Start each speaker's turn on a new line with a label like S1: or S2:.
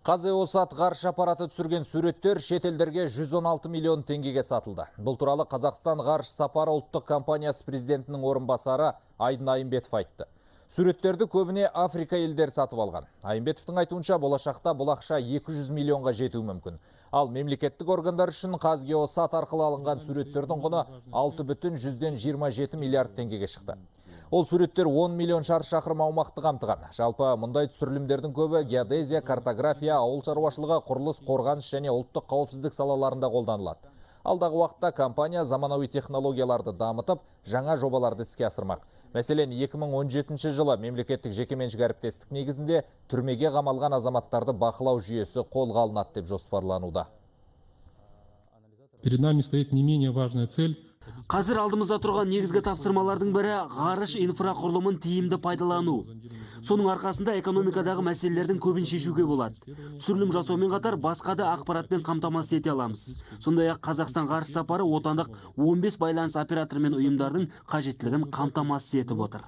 S1: Қазэосат ғарыш аппараты түсірген суреттер шетелдерге 116 миллион теңгеге сатылды. Бұл туралы Қазақстан ғарыш сапары ұлттық компаниясы президентінің орынбасары Айдын Айымбетов айтты. Суреттерді көбіне Африка елдері сатып алған. Айымбетовтың айтуынша болашақта бұл ақша 200 миллионға жетуі мүмкін. Ал мемлекеттік органдар үшін Қазгеосат арқылы алынған суреттердің құны 6,27 миллиард теңгеге шықты. Ол суреттер 10 миллион шаршы шақырым аумақты қамтыған. Жалпы мұндай түсірілімдердің көбі геодезия, картография, ауыл шаруашылығы, құрылыс, қорғаныс және ұлттық қауіпсіздік салаларында қолданылады. Алдағы уақытта компания заманауи технологияларды дамытып, жаңа жобаларды іске асырмақ. Мәселен, 2017 жылы мемлекеттік жекеменшік әріптестік негізінде түрмеге қамалған азаматтарды бақылау жүйесі қолға алынады деп жоспарлануда.
S2: Перед нами стоит не менее важная цель.
S3: Қазір алдымызда тұрған негізгі тапсырмалардың бірі ғарыш инфрақұрылымын тиімді пайдалану. Соның арқасында экономикадағы мәселелердің көбін шешуге болады. Түсірілім жасаумен қатар басқа да ақпаратпен қамтамасыз ете аламыз. Сондай-ақ Қазақстан ғарыш сапары отандық 15 байланыс операторы мен ұйымдардың қажеттілігін қамтамасыз етіп отыр.